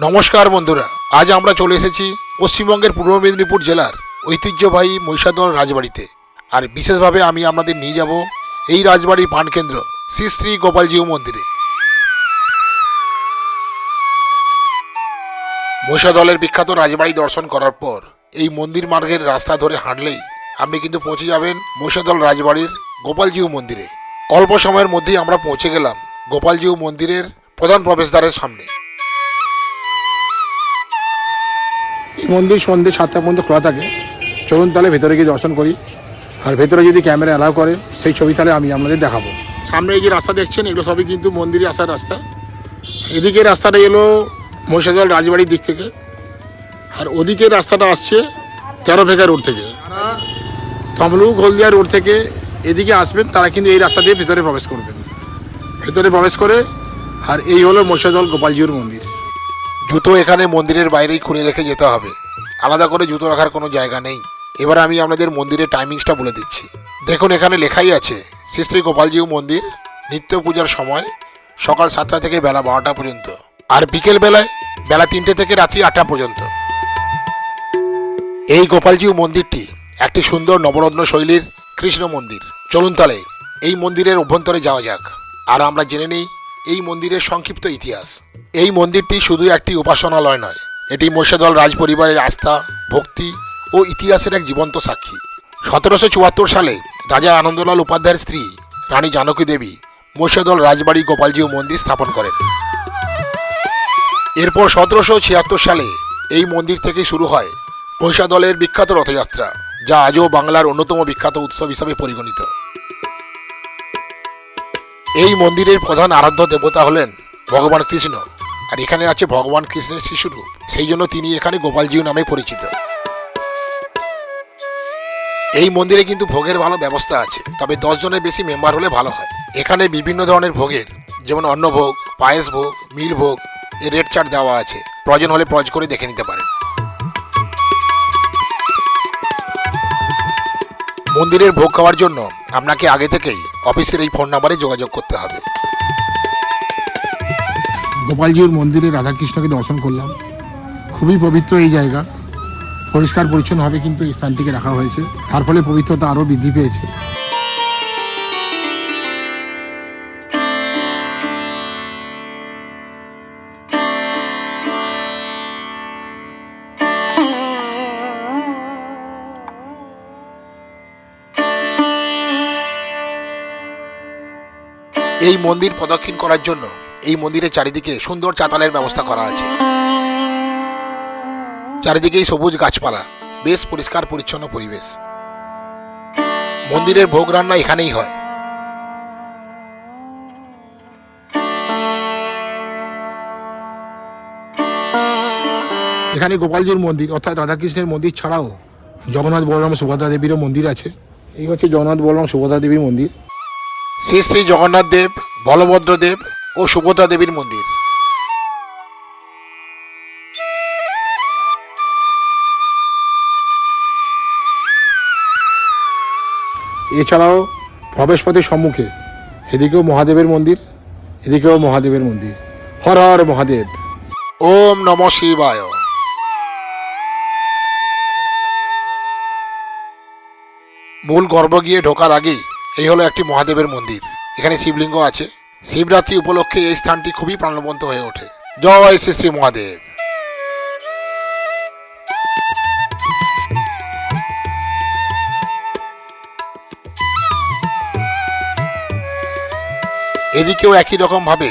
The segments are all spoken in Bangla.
নমস্কার বন্ধুরা, আজ আমরা চলে এসেছি পশ্চিমবঙ্গের পূর্ব মেদিনীপুর জেলার ঐতিহ্যবাহী মহিষাদল রাজবাড়িতে। আর বিশেষভাবে আমি আপনাদের নিয়ে যাব এই রাজবাড়ির প্রাণকেন্দ্র শ্রী শ্রী গোপালজিউ মন্দিরে। মহিষাদলের বিখ্যাত রাজবাড়ি দর্শন করার পর এই মন্দির মার্গের রাস্তা ধরে হাঁটলেই আপনি কিন্তু পৌঁছে যাবেন মহিষাদল রাজবাড়ির গোপালজিউ মন্দিরে। অল্প সময়ের মধ্যেই আমরা পৌঁছে গেলাম গোপালজিউ মন্দিরের প্রধান প্রবেশদ্বারের সামনে। এই মন্দির সন্ধ্যে 7টা পর্যন্ত খোলা থাকে। চলুন তাহলে ভেতরে গিয়ে দর্শন করি, আর ভেতরে যদি ক্যামেরা অ্যালাউ করে সেই ছবি তাহলে আমি আপনাদের দেখাবো। সামনে এই যে রাস্তা দেখছেন, এগুলো সবই কিন্তু মন্দিরে আসার রাস্তা। এদিকে রাস্তাটা এলো মহিষাদল রাজবাড়ির দিক থেকে, আর ওদিকে রাস্তাটা আসছে 13 ফেকা রোড থেকে। যারা তমলুক হলদিয়া রোড থেকে এদিকে আসবেন তারা কিন্তু এই রাস্তা দিয়ে ভেতরে প্রবেশ করবেন। ভেতরে প্রবেশ করে আর এই হলো মহিষাদল গোপালজিউর মন্দির। জুতো এখানে মন্দিরের বাইরেই খুলে রেখে যেতে হবে, আলাদা করে জুতো রাখার কোনো জায়গা নেই। এবার আমি আপনাদের মন্দিরের টাইমিংসটা বলে দিচ্ছি। দেখুন এখানে লেখাই আছে শ্রী শ্রী গোপালজিউ মন্দির নিত্য পূজার সময় সকাল 7টা থেকে বেলা 12টা পর্যন্ত, আর বিকেল বেলায় বেলা 3টে থেকে রাত্রি 8টা পর্যন্ত। এই গোপালজিউ মন্দিরটি একটি সুন্দর নবরত্ন শৈলীর কৃষ্ণ মন্দির। চলুন তাহলে এই মন্দিরের অভ্যন্তরে যাওয়া যাক, আর আমরা জেনে নেই এই মন্দিরের সংক্ষিপ্ত ইতিহাস। এই মন্দিরটি শুধু একটি উপাসনালয় নয়, এটি মহিষাদল রাজ পরিবারের আস্থা, ভক্তি ও ইতিহাসের এক জীবন্ত সাক্ষী। 1774 সালে রাজা আনন্দলাল উপাধ্যায়ের স্ত্রী রানী জানকী দেবী মহিষাদল রাজবাড়ি গোপালজিউ মন্দির স্থাপন করেন। এরপর 1776 সালে এই মন্দির থেকে শুরু হয় মহিষাদলের বিখ্যাত রথযাত্রা, যা আজও বাংলার অন্যতম বিখ্যাত উৎসব হিসাবে পরিগণিত। এই মন্দিরের প্রধান আরাধ্য দেবতা হলেন ভগবান কৃষ্ণ, আর এখানে আছে ভগবান কৃষ্ণের শিশুরূপ, সেই জন্য তিনি এখানে গোপালজিউ নামে পরিচিত। এই মন্দিরে কিন্তু ভোগের ভালো ব্যবস্থা আছে, তবে 10 জনের বেশি মেম্বার হলে ভালো হয়। এখানে বিভিন্ন ধরনের ভোগের, যেমন অন্নভোগ, পায়েস ভোগ, মিল ভোগ এর রেট চার্ট দেওয়া আছে, প্রয়োজন হলে পজ করে দেখে নিতে পারেন। মন্দিরের ভোগ খাওয়ার জন্য আপনাকে আগে থেকেই অফিসের এই ফোন নাম্বারে যোগাযোগ করতে হবে। গোপালজিউর মন্দিরে রাধাকৃষ্ণকে দর্শন করলাম। খুবই পবিত্র এই জায়গা, পরিষ্কার পরিচ্ছন্নভাবে কিন্তু এই স্থানটিকে রাখা হয়েছে, তার ফলে পবিত্রতা আরও বৃদ্ধি পেয়েছে। এই মন্দির প্রদক্ষিণ করার জন্য এই মন্দিরের চারিদিকে সুন্দর চাতালের ব্যবস্থা করা আছে। চারিদিকেই সবুজ গাছপালা, বেশ পরিষ্কার পরিচ্ছন্ন পরিবেশ। মন্দিরের ভোগ রান্না এখানেই হয়। এখানে গোপালজিউর মন্দির অর্থাৎ রাধাকৃষ্ণের মন্দির ছাড়াও জগন্নাথ বলরাম সুভদ্রা দেবীরও মন্দির আছে। এই হচ্ছে জগন্নাথ বলরাম সুভদ্রা দেবীর মন্দির। শ্রী শ্রী জগন্নাথ দেব, বলভদ্র দেব ও সুভদ্রা দেবীর মন্দির। এছাড়াও প্রবেশপথের সম্মুখে এদিকেও মহাদেবের মন্দির, এদিকেও মহাদেবের মন্দির। হর হর মহাদেব। ওম নমঃ শিবায়। মূল গর্ভ গিয়ে ঢোকার আগেই এই হলো একটি মহাদেবের মন্দির। এখানে শিবলিঙ্গ আছে। শিবরাত্রি উপলক্ষে এই স্থানটি খুবই প্রাণবন্ত হয়ে ওঠে। জয় শ্রী শ্রী মহাদেব। এদিকেও একই রকম ভাবে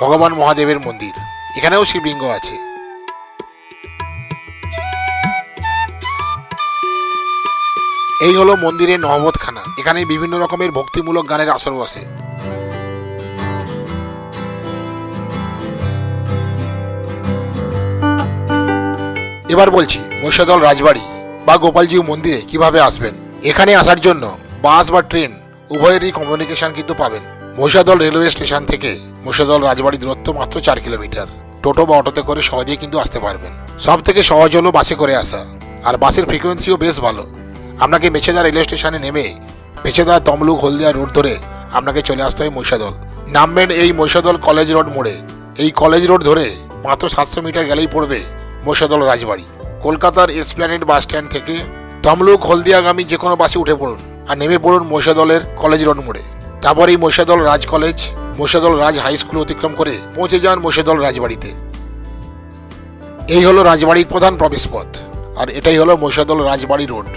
ভগবান মহাদেবের মন্দির, এখানেও শিবলিঙ্গ আছে। এই হলো মন্দিরের নহবতখানা, এখানে বিভিন্ন রকমের ভক্তিমূলক গানের আসর বসে। এবার বলছি মহিষাদল রাজবাড়ি বা গোপালজিউ মন্দিরে কিভাবে আসবেন। এখানে আসার জন্য বাস বা ট্রেন উভয়েরই কমিউনিকেশন কিন্তু পাবেন। মহিষাদল রেলওয়ে স্টেশন থেকে মহিষাদল রাজবাড়ি দূরত্ব মাত্র 4 কিলোমিটার। টোটো বা অটোতে করে সহজেই কিন্তু আসতে পারবেন। সব থেকে সহজ হলো বাসে করে আসা, আর বাসের ফ্রিকোয়েন্সিও বেশ ভালো। আপনাকে মেছেদা রেলওয়ে স্টেশনে নেমে মেছেদা তমলুক হলদিয়া রোড ধরে আপনাকে চলে আসতে হয় মহিষাদল। নামবেন এই মহিষাদল কলেজ রোড মোড়ে। এই কলেজ রোড ধরে মাত্র 700 মিটার গেলেই পড়বে মহিষাদল রাজবাড়ি। কলকাতার এসপ্ল্যানেড বাস স্ট্যান্ড থেকে তমলুক হলদিয়াগামী যে কোনো বাসে উঠে পড়ুন আর নেমে পড়ুন মহিষাদলের কলেজ রোড মোড়ে। তারপরেই মহিষাদল রাজ কলেজ, মহিষাদল রাজ হাই স্কুল অতিক্রম করে পৌঁছে যান মহিষাদল রাজবাড়িতে। এই হলো রাজবাড়ির প্রধান প্রবেশপথ, আর এটাই হলো মহিষাদল রাজবাড়ি রোড।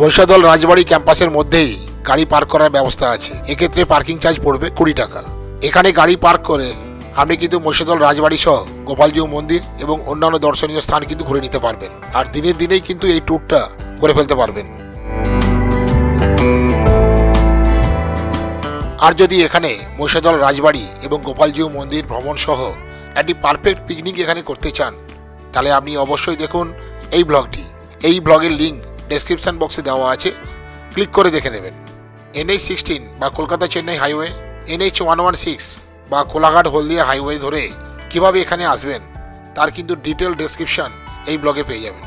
মহিষাদল রাজবাড়ি ক্যাম্পাসের মধ্যেই গাড়ি পার্ক করার ব্যবস্থা আছে। এক্ষেত্রে পার্কিং চার্জ পড়বে 20 টাকা। এখানে গাড়ি পার্ক করে আপনি কিন্তু মহিষাদল রাজবাড়ি সহ গোপালজিউ মন্দির এবং অন্যান্য দর্শনীয় স্থান কিন্তু ঘুরে নিতে পারবেন, আর দিনের দিনেই কিন্তু এই ট্যুরটা করে ফেলতে পারবেন। আর যদি এখানে মহিষাদল রাজবাড়ি এবং গোপালজিউ মন্দির ভ্রমণ সহ একটি পারফেক্ট পিকনিক এখানে করতে চান, তাহলে আপনি অবশ্যই দেখুন এই ব্লগটি। এই ব্লগের লিঙ্ক ডেসক্রিপশন বক্সে দেওয়া আছে, ক্লিক করে দেখে নেবেন। NH-16 বা কলকাতা চেন্নাই হাইওয়ে, NH-116 বা কোলাঘাট হলদিয়া হাইওয়ে ধরে কিভাবে এখানে আসবেন তার কিন্তু ডিটেল ডেসক্রিপশন এই ব্লগে পেয়ে যাবেন।